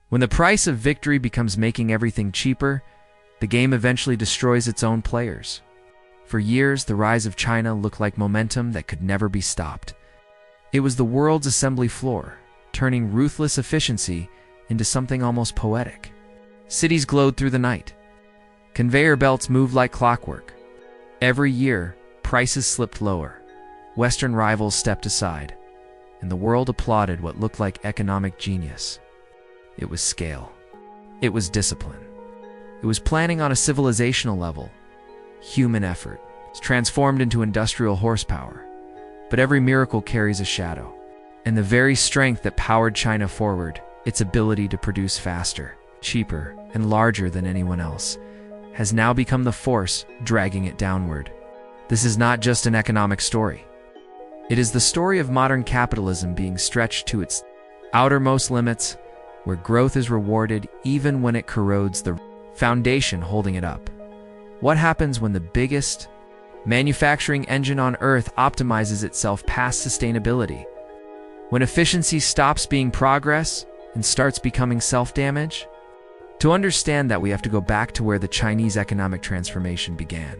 When the price of victory becomes making everything cheaper, the game eventually destroys its own players. For years, the rise of China looked like momentum that could never be stopped. It was the world's assembly floor, turning ruthless efficiency into something almost poetic. Cities glowed through the night. Conveyor belts moved like clockwork. Every year, prices slipped lower. Western rivals stepped aside, and the world applauded what looked like economic genius. It was scale. It was discipline. It was planning on a civilizational level. Human effort is transformed into industrial horsepower. But every miracle carries a shadow. And the very strength that powered China forward, its ability to produce faster, cheaper, and larger than anyone else, has now become the force dragging it downward. This is not just an economic story. It is the story of modern capitalism being stretched to its outermost limits, where growth is rewarded even when it corrodes the foundation holding it up. What happens when the biggest manufacturing engine on Earth optimizes itself past sustainability? When efficiency stops being progress and starts becoming self-damage? To understand that, we have to go back to where the Chinese economic transformation began.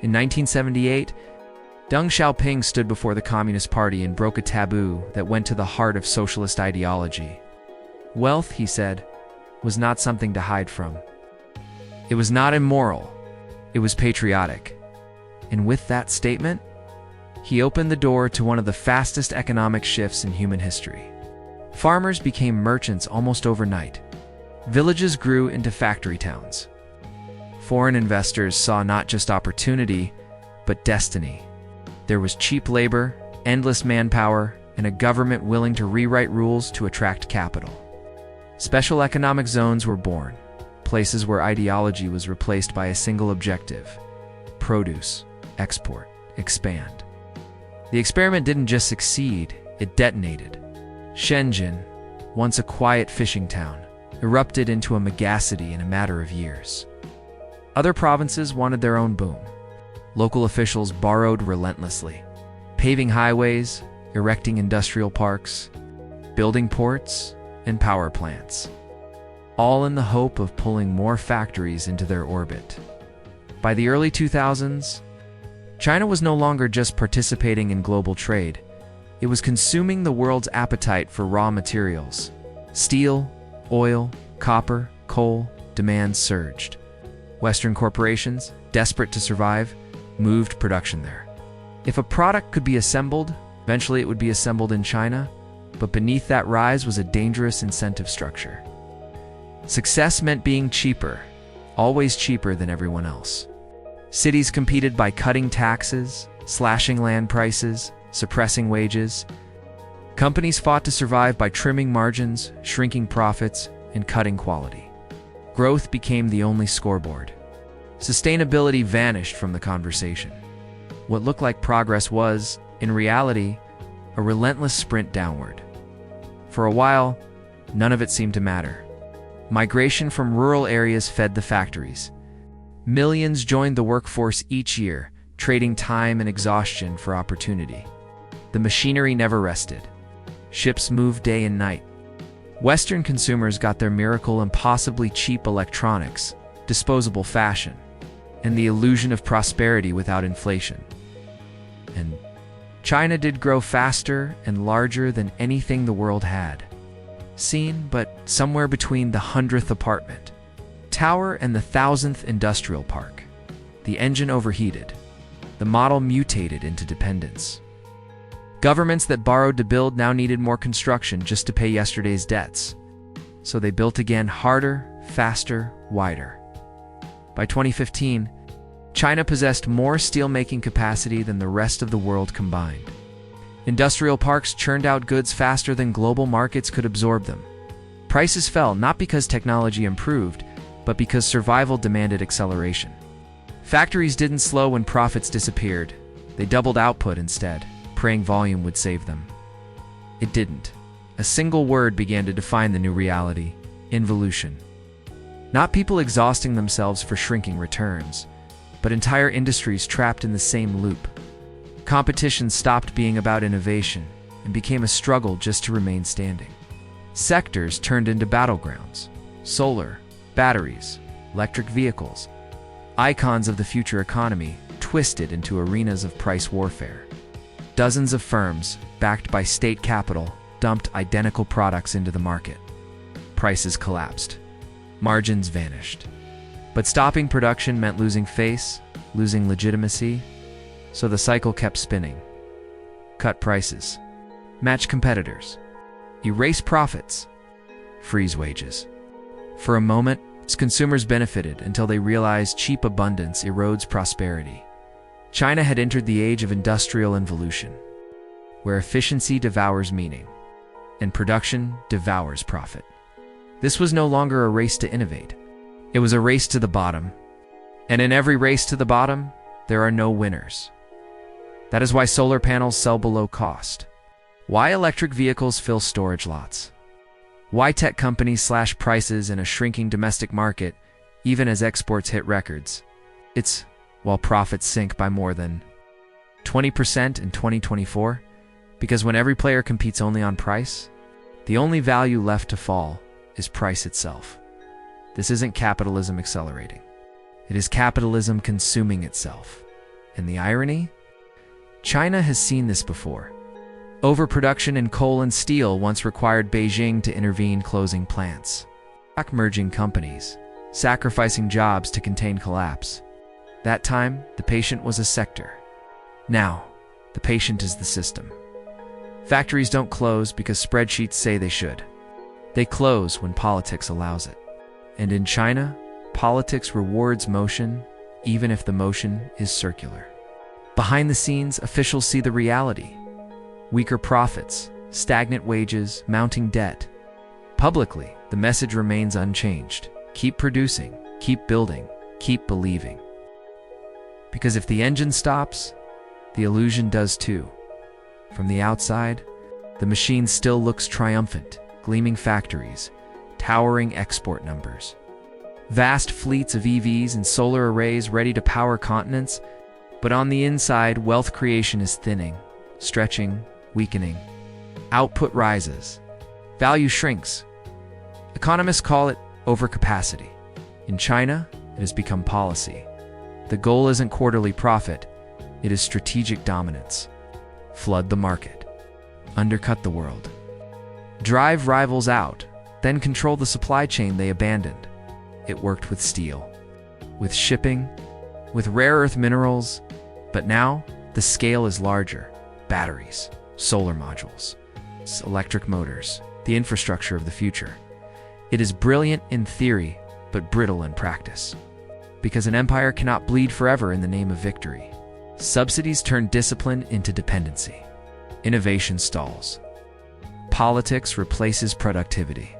In 1978, Deng Xiaoping stood before the Communist Party and broke a taboo that went to the heart of socialist ideology. Wealth, he said, was not something to hide from. It was not immoral. It was patriotic. And with that statement, he opened the door to one of the fastest economic shifts in human history. Farmers became merchants almost overnight. Villages grew into factory towns. Foreign investors saw not just opportunity, but destiny. There was cheap labor, endless manpower, and a government willing to rewrite rules to attract capital. Special economic zones were born, places where ideology was replaced by a single objective: produce, export, expand. The experiment didn't just succeed, it detonated. Shenzhen, once a quiet fishing town, erupted into a megacity in a matter of years. Other provinces wanted their own boom. Local officials borrowed relentlessly, paving highways, erecting industrial parks, building ports, and power plants, all in the hope of pulling more factories into their orbit. By the early 2000s, China was no longer just participating in global trade. It was consuming the world's appetite for raw materials. Steel, oil, copper, coal, demand surged. Western corporations, desperate to survive, moved production there. If a product could be assembled, eventually it would be assembled in China, but beneath that rise was a dangerous incentive structure. Success meant being cheaper, always cheaper than everyone else. Cities competed by cutting taxes, slashing land prices, suppressing wages. Companies fought to survive by trimming margins, shrinking profits, and cutting quality. Growth became the only scoreboard. Sustainability vanished from the conversation. What looked like progress was, in reality, a relentless sprint downward. For a while, none of it seemed to matter. Migration from rural areas fed the factories. Millions joined the workforce each year, trading time and exhaustion for opportunity. The machinery never rested. Ships moved day and night. Western consumers got their miracle impossibly cheap electronics, disposable fashion, and the illusion of prosperity without inflation. And China did grow faster and larger than anything the world had seen, but somewhere between the 100th apartment tower and the 1,000th industrial park, the engine overheated. The model mutated into dependence. Governments that borrowed to build now needed more construction just to pay yesterday's debts. So they built again, harder, faster, wider. By 2015, China possessed more steel-making capacity than the rest of the world combined. Industrial parks churned out goods faster than global markets could absorb them. Prices fell not because technology improved, but because survival demanded acceleration. Factories didn't slow when profits disappeared. They doubled output instead, praying volume would save them. It didn't. A single word began to define the new reality: involution. Not people exhausting themselves for shrinking returns, but entire industries trapped in the same loop. Competition stopped being about innovation and became a struggle just to remain standing. Sectors turned into battlegrounds. Solar, batteries, electric vehicles, icons of the future economy, twisted into arenas of price warfare. Dozens of firms, backed by state capital, dumped identical products into the market. Prices collapsed. Margins vanished. But stopping production meant losing face, losing legitimacy, so the cycle kept spinning. Cut prices. Match competitors. Erase profits. Freeze wages. For a moment, consumers benefited until they realized cheap abundance erodes prosperity. China had entered the age of industrial involution, where efficiency devours meaning, and production devours profit. This was no longer a race to innovate. It was a race to the bottom. And in every race to the bottom, there are no winners. That is why solar panels sell below cost. Why electric vehicles fill storage lots. Why tech companies slash prices in a shrinking domestic market, even as exports hit records. It's while profits sink by more than 20% in 2024, because when every player competes only on price, the only value left to fall is price itself. This isn't capitalism accelerating. It is capitalism consuming itself. And the irony? China has seen this before. Overproduction in coal and steel once required Beijing to intervene, closing plants, merging companies, sacrificing jobs to contain collapse. That time, the patient was a sector. Now, the patient is the system. Factories don't close because spreadsheets say they should. They close when politics allows it. And in China, politics rewards motion, even if the motion is circular. Behind the scenes, officials see the reality. Weaker profits, stagnant wages, mounting debt. Publicly, the message remains unchanged. Keep producing, keep building, keep believing. Because if the engine stops, the illusion does too. From the outside, the machine still looks triumphant, gleaming factories, towering export numbers, vast fleets of EVs and solar arrays ready to power continents, but on the inside, wealth creation is thinning, stretching, weakening. Output rises, value shrinks. Economists call it overcapacity. In China, it has become policy. The goal isn't quarterly profit, it is strategic dominance. Flood the market, undercut the world, drive rivals out, then control the supply chain they abandoned. It worked with steel, with shipping, with rare earth minerals, but now the scale is larger. Batteries, solar modules, electric motors, the infrastructure of the future. It is brilliant in theory, but brittle in practice. Because an empire cannot bleed forever in the name of victory. Subsidies turn discipline into dependency. Innovation stalls. Politics replaces productivity.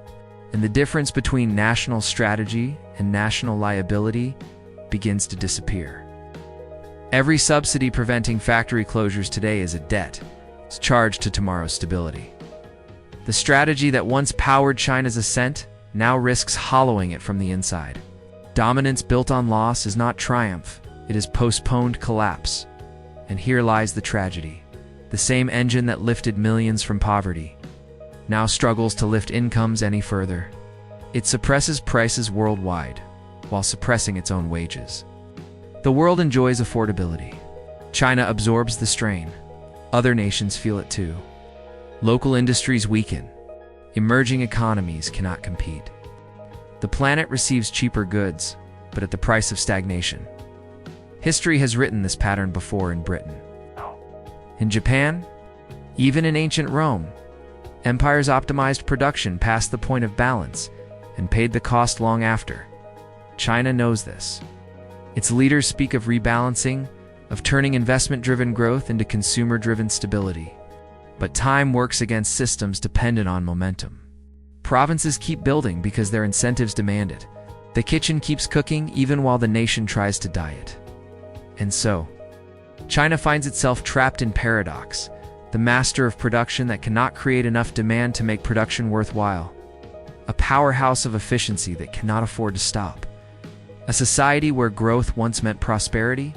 And the difference between national strategy and national liability begins to disappear. Every subsidy preventing factory closures today is a debt. It's charged to tomorrow's stability. The strategy that once powered China's ascent now risks hollowing it from the inside. Dominance built on loss is not triumph, it is postponed collapse. And here lies the tragedy. The same engine that lifted millions from poverty now struggles to lift incomes any further. It suppresses prices worldwide, while suppressing its own wages. The world enjoys affordability. China absorbs the strain. Other nations feel it too. Local industries weaken. Emerging economies cannot compete. The planet receives cheaper goods, but at the price of stagnation. History has written this pattern before in Britain. In Japan, even in ancient Rome, empires optimized production past the point of balance and paid the cost long after. China knows this. Its leaders speak of rebalancing, of turning investment-driven growth into consumer-driven stability. But time works against systems dependent on momentum. Provinces keep building because their incentives demand it. The kitchen keeps cooking even while the nation tries to diet. And so, China finds itself trapped in paradox, the master of production that cannot create enough demand to make production worthwhile. A powerhouse of efficiency that cannot afford to stop. A society where growth once meant prosperity,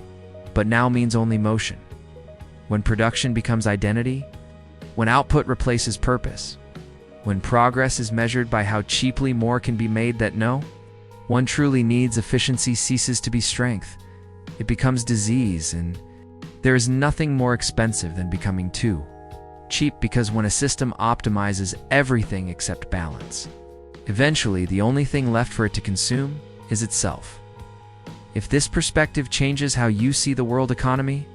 but now means only motion. When production becomes identity, when output replaces purpose, When progress is measured by how cheaply more can be made that no one truly needs, efficiency ceases to be strength. It becomes disease, and there is nothing more expensive than becoming too cheap, because when a system optimizes everything except balance, eventually the only thing left for it to consume is itself. If this perspective changes how you see the world economy,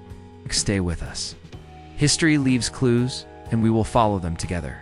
stay with us. History leaves clues, and we will follow them together.